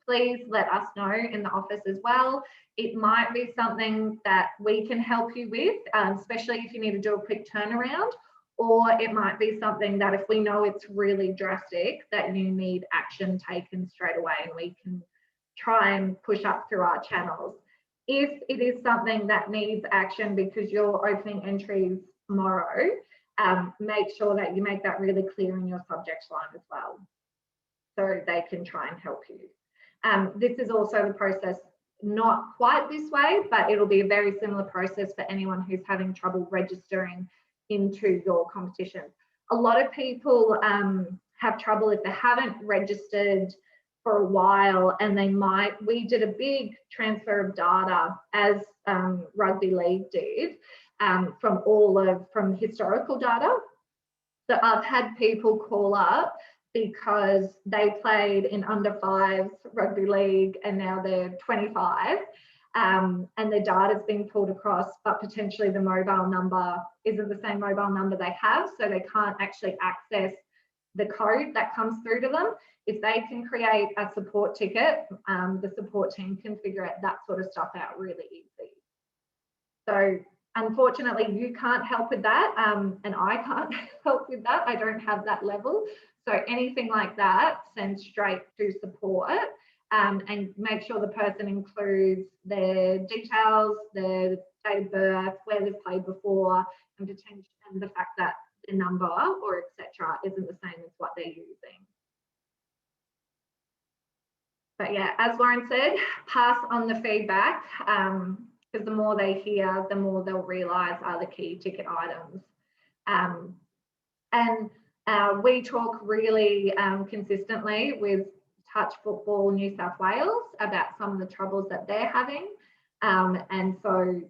please let us know in the office as well. It might be something that we can help you with, especially if you need to do a quick turnaround, or it might be something that if we know it's really drastic, that you need action taken straight away, and we can try and push up through our channels. If it is something that needs action because you're opening entries tomorrow, make sure that you make that really clear in your subject line as well, so they can try and help you. This is also the process, not quite this way, but it'll be a very similar process for anyone who's having trouble registering into your competition. A lot of people have trouble if they haven't registered for a while, and we did a big transfer of data as Rugby League did, from historical data. So I've had people call up because they played in under 5s Rugby League and now they're 25, and their data's been pulled across, but potentially the mobile number isn't the same mobile number they have, so they can't actually access the code that comes through to them. If they can create a support ticket, the support team can figure that sort of stuff out really easy. So unfortunately, you can't help with that, and I can't help with that. I don't have that level. So anything like that, send straight to support, and make sure the person includes their details, their date of birth, where they've played before, and the fact that the number or etc. isn't the same as what they're using. But yeah, as Lauren said, pass on the feedback, because the more they hear, the more they'll realise are the key ticket items. We talk really consistently with Touch Football New South Wales about some of the troubles that they're having. And so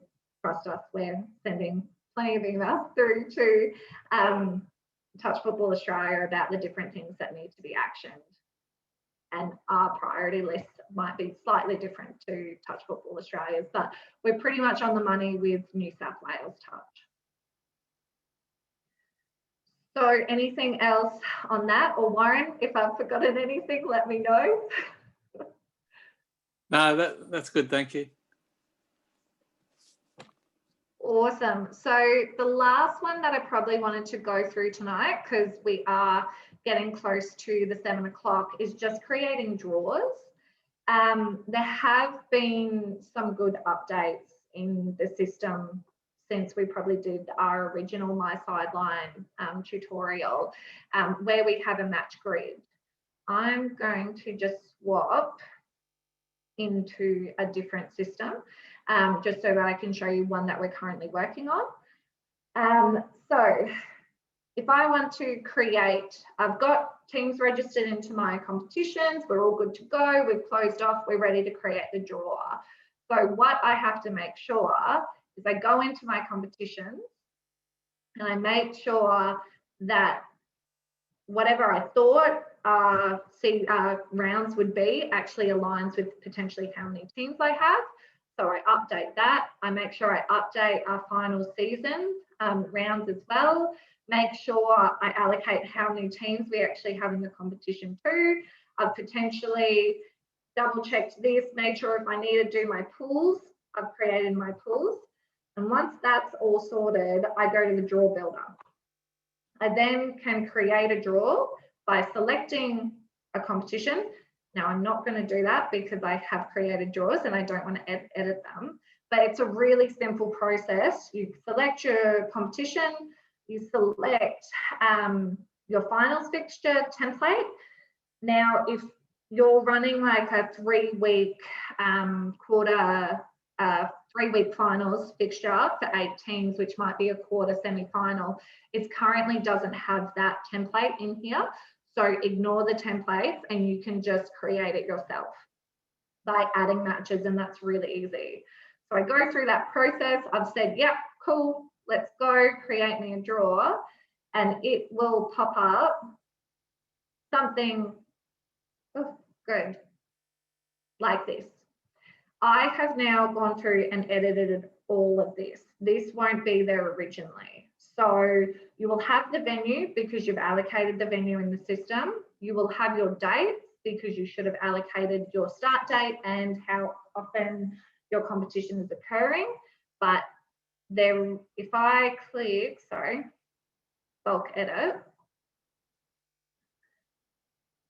trust us, we're sending plenty of emails through to Touch Football Australia about the different things that need to be actioned. And our priority list might be slightly different to Touch Football Australia's, but we're pretty much on the money with New South Wales Touch. So anything else on that? Or Warren, if I've forgotten anything, let me know. No, that's good, thank you. Awesome. So the last one that I probably wanted to go through tonight, because we are getting close to the 7 o'clock, is just creating draws. There have been some good updates in the system since we probably did our original Mysideline tutorial, where we have a match grid. I'm going to just swap into a different system, just so that I can show you one that we're currently working on. So if I want to create, I've got teams registered into my competitions, we're all good to go, we've closed off, we're ready to create the draw. So what I have to make sure is I go into my competitions and I make sure that whatever I thought rounds would be actually aligns with potentially how many teams I have. So I update that. I make sure I update our final season rounds as well. Make sure I allocate how many teams we actually have in the competition too. I've potentially double checked this, made sure if I need to do my pools, I've created my pools. And once that's all sorted, I go to the draw builder. I then can create a draw by selecting a competition. Now I'm not going to do that because I have created draws and I don't want to edit them, but it's a really simple process. You select your competition, you select your finals fixture template. Now, if you're running like a 3-week finals fixture for 8 teams, which might be a quarter semi-final, it currently doesn't have that template in here. So ignore the templates and you can just create it yourself by adding matches, and that's really easy. So I go through that process. I've said, yep, cool, let's go, create me a draw, and it will pop up something good like this. I have now gone through and edited all of this. This won't be there originally. So you will have the venue because you've allocated the venue in the system. You will have your dates because you should have allocated your start date and how often your competition is occurring. But there, if I click, bulk edit,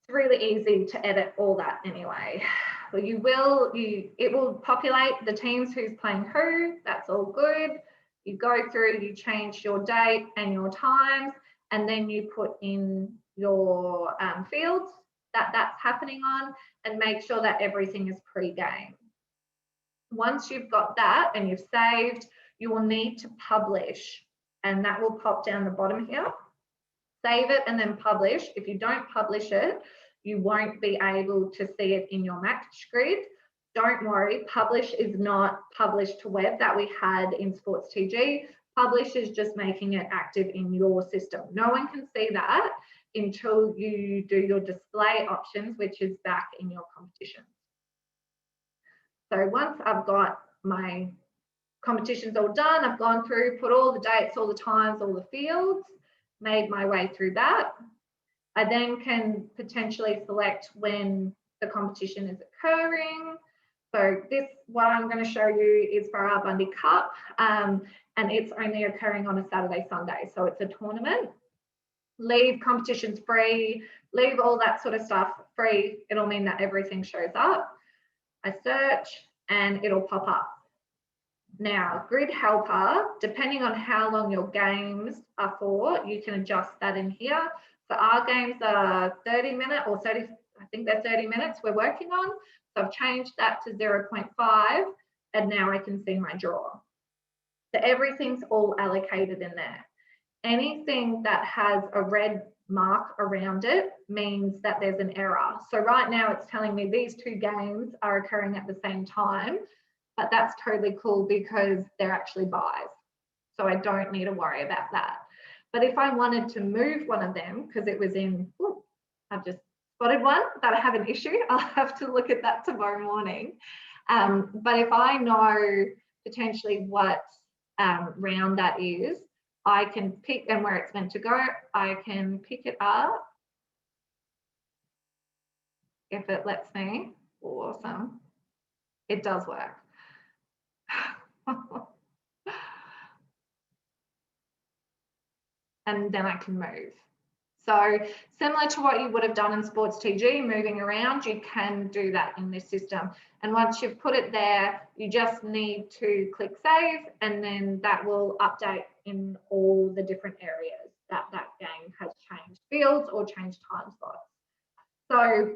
it's really easy to edit all that anyway. Well, it will populate the teams who's playing who, that's all good. You go through, you change your date and your times, and then you put in your fields that's happening on, and make sure that everything is pre-game. Once you've got that and you've saved, you will need to publish, and that will pop down the bottom here. Save it and then publish. If you don't publish it, you won't be able to see it in your match grid. Don't worry, publish is not publish to web that we had in Sports TG. Publish is just making it active in your system. No one can see that until you do your display options, which is back in your competitions. So once I've got my competitions all done, I've gone through, put all the dates, all the times, all the fields, made my way through that. I then can potentially select when the competition is occurring. So this, what I'm going to show you is for our Bundy Cup, and it's only occurring on a Saturday, Sunday. So it's a tournament. Leave competitions free, leave all that sort of stuff free. It'll mean that everything shows up. I search and it'll pop up. Now, Grid Helper, depending on how long your games are for, you can adjust that in here. So our games are 30-minute or 30, I think they're 30 minutes we're working on. So I've changed that to 0.5, and now I can see my draw. So everything's all allocated in there. Anything that has a red mark around it means that there's an error. So right now it's telling me these 2 games are occurring at the same time, but that's totally cool because they're actually buys. So I don't need to worry about that. But if I wanted to move one of them, because it was in, I've just spotted one that I have an issue, I'll have to look at that tomorrow morning. But if I know potentially what round that is, I can pick, and where it's meant to go, I can pick it up if it lets me. Awesome. It does work. And then I can move. So similar to what you would have done in Sports TG, moving around, you can do that in this system. And once you've put it there, you just need to click save, and then that will update in all the different areas that that game has changed fields or changed time slots. So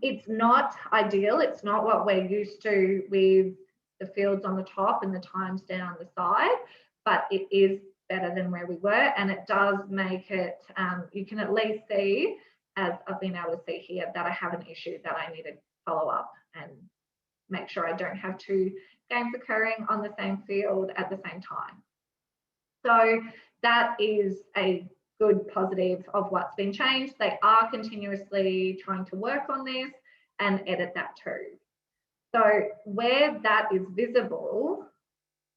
it's not ideal. It's not what we're used to with the fields on the top and the times down the side, but it is better than where we were, and it does make it, you can at least see, as I've been able to see here, that I have an issue that I need to follow up and make sure I don't have 2 games occurring on the same field at the same time. So that is a good positive of what's been changed. They are continuously trying to work on this and edit that too. So where that is visible,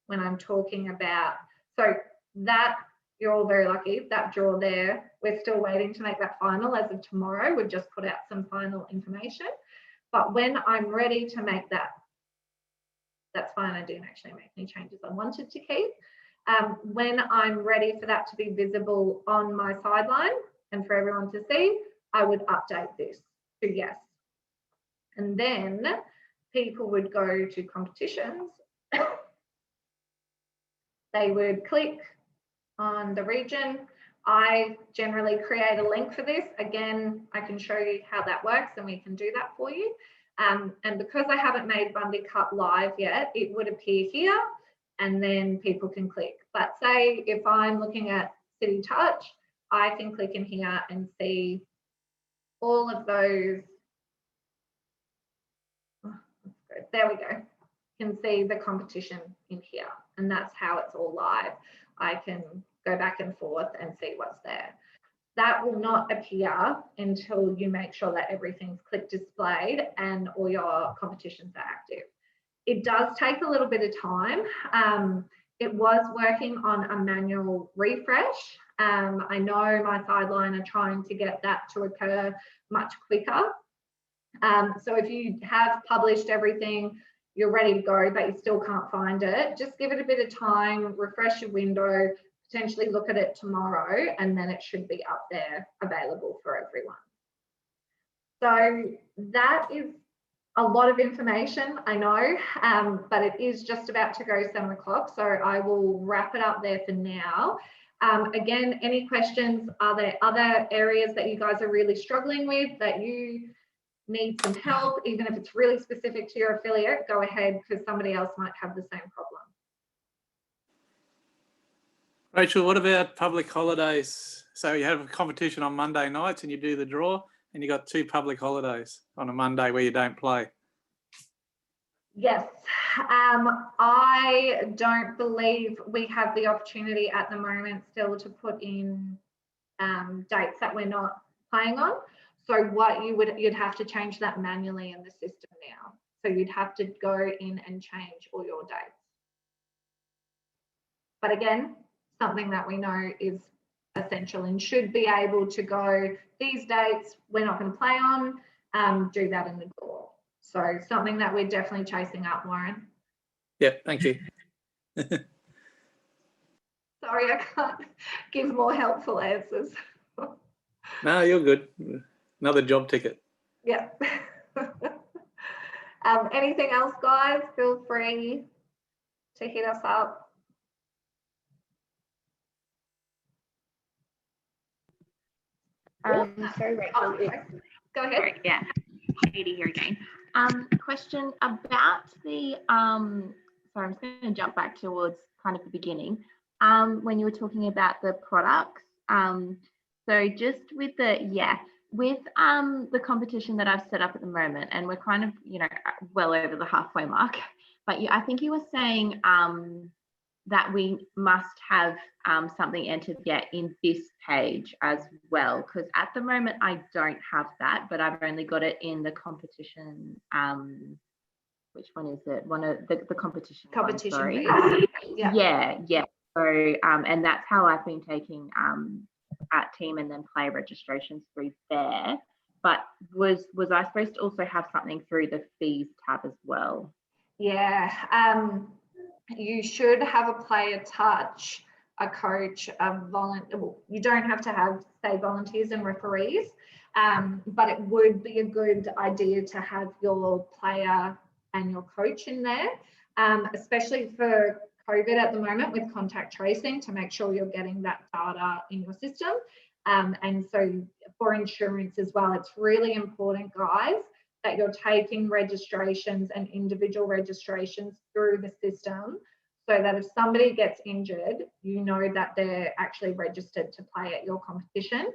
when I'm talking about, so that, you're all very lucky, that draw there, we're still waiting to make that final as of tomorrow. We've just put out some final information. But when I'm ready to make that, that's fine, I didn't actually make any changes I wanted to keep. When I'm ready for that to be visible on my sideline and for everyone to see, I would update this to yes. And then people would go to competitions. They would click on the region. I generally create a link for this. Again, I can show you how that works and we can do that for you. And because I haven't made Bundy Cup live yet, it would appear here and then people can click. But say if I'm looking at City Touch, I can click in here and see all of those. Oh, that's good. There we go. You can see the competition in here, and that's how it's all live. I can go back and forth and see what's there. That will not appear until you make sure that everything's click displayed and all your competitions are active. It does take a little bit of time. It was working on a manual refresh. I know my sideline are trying to get that to occur much quicker. So if you have published everything, you're ready to go, but you still can't find it, just give it a bit of time, refresh your window, potentially look at it tomorrow, and then it should be up there available for everyone. So that is a lot of information, I know, but it is just about to go 7 o'clock, so I will wrap it up there for now. Again, any questions? Are there other areas that you guys are really struggling with that you need some help? Even if it's really specific to your affiliate, go ahead, because somebody else might have the same problem. Rachel, what about public holidays? So you have a competition on Monday nights and you do the draw and you got 2 public holidays on a Monday where you don't play. Yes, I don't believe we have the opportunity at the moment still to put in dates that we're not playing on. So what you'd have to change that manually in the system now. So you'd have to go in and change all your dates. But again, something that we know is essential and should be able to go, these dates we're not going to play on, do that in the draw. So something that we're definitely chasing up, Warren. Yeah, thank you. Sorry, I can't give more helpful answers. No, you're good. Another job ticket. Yeah. Anything else, guys? Feel free to hit us up. Sorry, Rachel. Oh, go ahead. Sorry, yeah, Katie here again. Question about the, sorry, I'm just going to jump back towards kind of the beginning. When you were talking about the products, so just with the, with the competition that I've set up at the moment, and we're kind of, you know, well over the halfway mark, but I think you were saying that we must have something entered yet in this page as well, because at the moment I don't have that, but I've only got it in the competition. Which one is it? One of the competition. Competition. Yeah. So and that's how I've been taking at team and then play registrations through there. But was I supposed to also have something through the fees tab as well? Yeah. You should have a player touch, a coach, a volunteer. Well, you don't have to have, say, volunteers and referees, but it would be a good idea to have your player and your coach in there, especially for COVID at the moment with contact tracing, to make sure you're getting that data in your system. And so for insurance as well, it's really important, guys, that you're taking registrations and individual registrations through the system so that if somebody gets injured, you know that they're actually registered to play at your competition.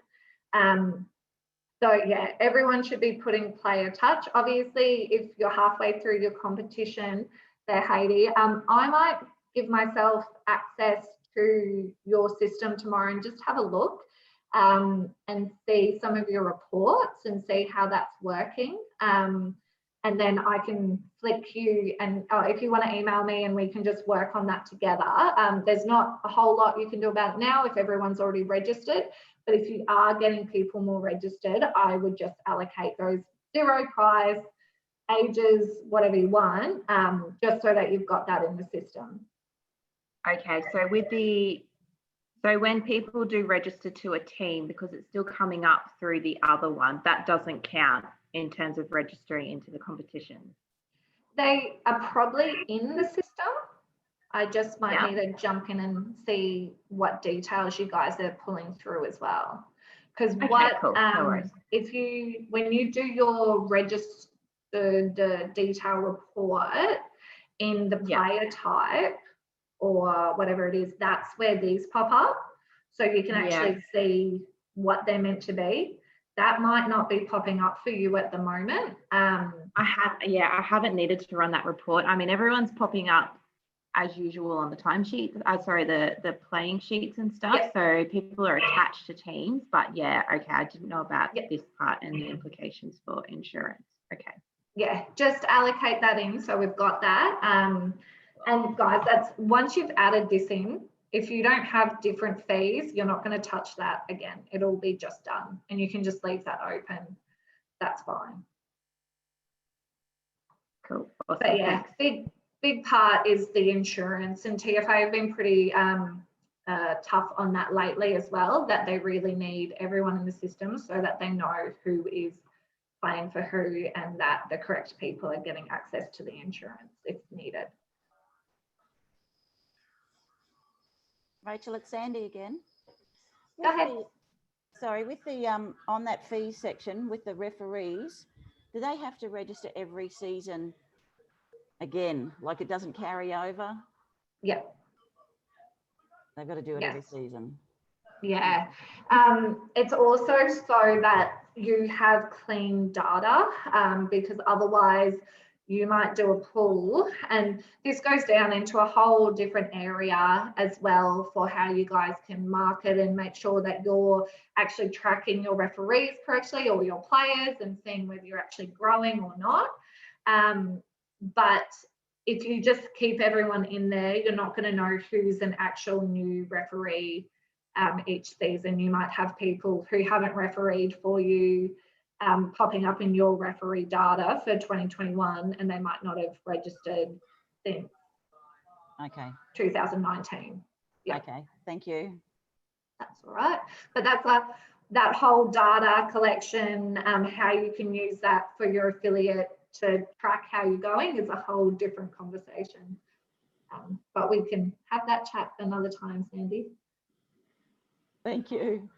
So yeah, everyone should be putting player touch. Obviously, if you're halfway through your competition there, Heidi, I might give myself access to your system tomorrow and just have a look and see some of your reports and see how that's working. And then I can flick you, and if you want to email me and we can just work on that together. There's not a whole lot you can do about it now if everyone's already registered, but if you are getting people more registered, I would just allocate those 0 prize, ages, whatever you want, just so that you've got that in the system. Okay, so so when people do register to a team, because it's still coming up through the other one, that doesn't count in terms of registering into the competition. They are probably in the system. I just might Yeah. need to jump in and see what details you guys are pulling through as well. Because Okay, cool. No worries. when you do your registered detail report in the Yeah. player type or whatever it is, that's where these pop up. So you can actually see what they're meant to be. That might not be popping up for you at the moment. I haven't needed to run that report. I mean, everyone's popping up as usual on the timesheet. The playing sheets and stuff. Yep. So people are attached to teams, but yeah, okay, I didn't know about this part and the implications for insurance. Okay. Yeah, just allocate that in. So we've got that. And guys, that's once you've added this in, if you don't have different fees, you're not going to touch that again. It'll be just done and you can just leave that open. That's fine. Cool. Awesome. But yeah, big part is the insurance, and TFA have been pretty tough on that lately as well, that they really need everyone in the system so that they know who is playing for who and that the correct people are getting access to the insurance if needed. Rachel, it's Sandy again. Go ahead. With the on that fee section with the referees, do they have to register every season again? Like it doesn't carry over? Yeah. They've got to do it every season. Yeah. It's also so that you have clean data, because otherwise you might do a pool, and this goes down into a whole different area as well for how you guys can market and make sure that you're actually tracking your referees correctly or your players and seeing whether you're actually growing or not. But if you just keep everyone in there, you're not going to know who's an actual new referee each season. You might have people who haven't refereed for you popping up in your referee data for 2021, and they might not have registered since 2019. Yeah. Okay, thank you. That's all right. But that's that whole data collection, how you can use that for your affiliate to track how you're going is a whole different conversation. But we can have that chat another time, Sandy. Thank you.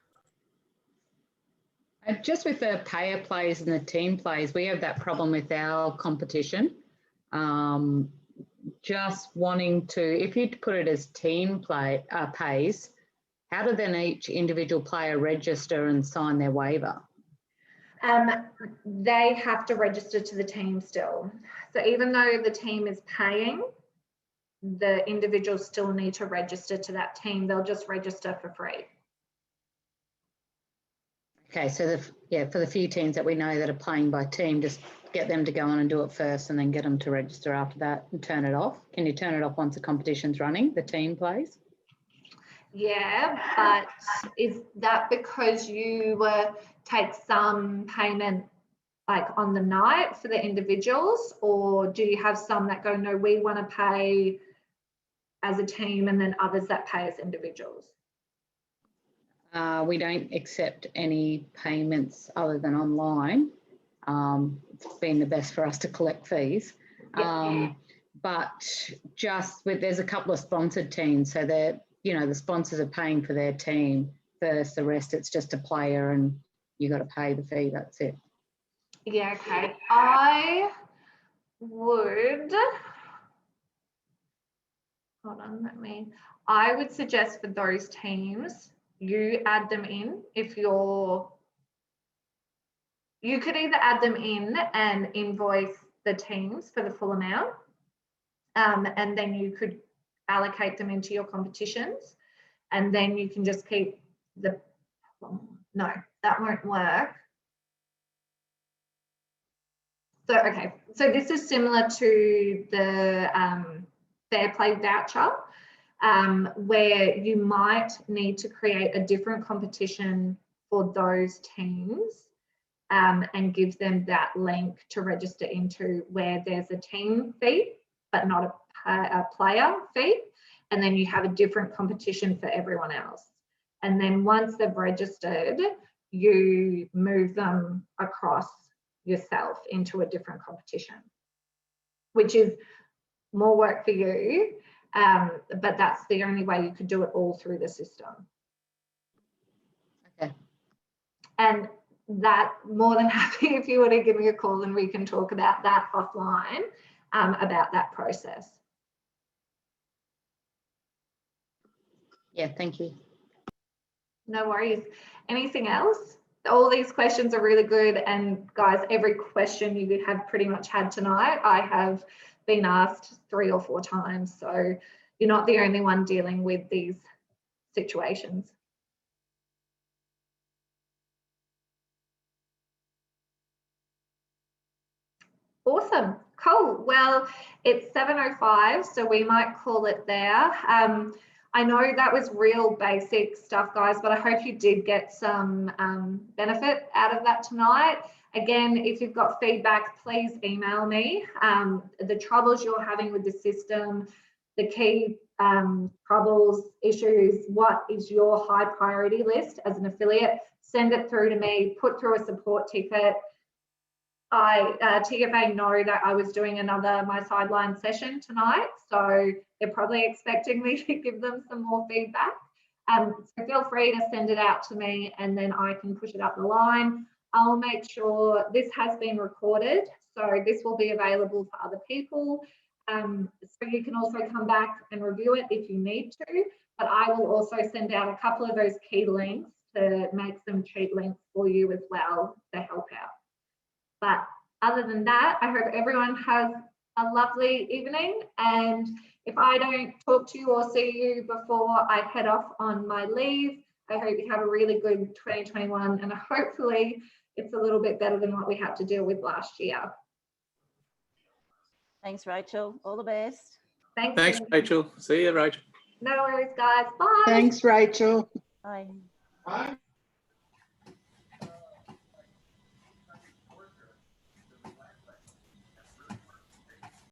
Just with the payer plays and the team plays, we have that problem with our competition. Just wanting to, if you put it as team pays, how do then each individual player register and sign their waiver? They have to register to the team still. So even though the team is paying, the individuals still need to register to that team. They'll just register for free. Okay, so for the few teams that we know that are playing by team, just get them to go on and do it first and then get them to register after that and turn it off. Can you turn it off once the competition's running, the team plays? Yeah, but is that because you take some payment like on the night for the individuals, or do you have some that go, no, we want to pay as a team, and then others that pay as individuals? We don't accept any payments other than online. It's been the best for us to collect fees. But just there's a couple of sponsored teams, so they're, the sponsors are paying for their team first. The rest, it's just a player and you got to pay the fee. That's it. Yeah, okay. I would suggest for those teams, you add them in if you could either add them in and invoice the teams for the full amount, and then you could allocate them into your competitions, and then you can just keep no, that won't work. So, okay, so this is similar to the Fair Play voucher, where you might need to create a different competition for those teams and give them that link to register into, where there's a team fee, but not a player fee. and then you have a different competition for everyone else. And then once they've registered, you move them across yourself into a different competition, which is more work for you, but that's the only way you could do it all through the system. Okay. And that, more than happy if you want to give me a call and we can talk about that offline, about that process. Yeah, thank you. No worries. Anything else? All these questions are really good, and guys, every question you have pretty much had tonight, I have been asked 3 or 4 times, so you're not the only one dealing with these situations. Awesome, cool. Well, it's 7:05, so we might call it there. I know that was real basic stuff, guys, but I hope you did get some benefit out of that tonight. Again, if you've got feedback, please email me. The troubles you're having with the system, the key troubles, issues, what is your high priority list as an affiliate, send it through to me, put through a support ticket. TFA know that I was doing another Mysideline session tonight, so they're probably expecting me to give them some more feedback. So feel free to send it out to me and then I can push it up the line. I'll make sure this has been recorded, so this will be available for other people. So you can also come back and review it if you need to, but I will also send out a couple of those key links to make some cheat links for you as well to help out. But other than that, I hope everyone has a lovely evening. And if I don't talk to you or see you before I head off on my leave, I hope you have a really good 2021. And hopefully it's a little bit better than what we had to deal with last year. Thanks, Rachel. All the best. Thanks, Rachel. See you, Rachel. No worries, guys. Bye. Thanks, Rachel. Bye. Bye.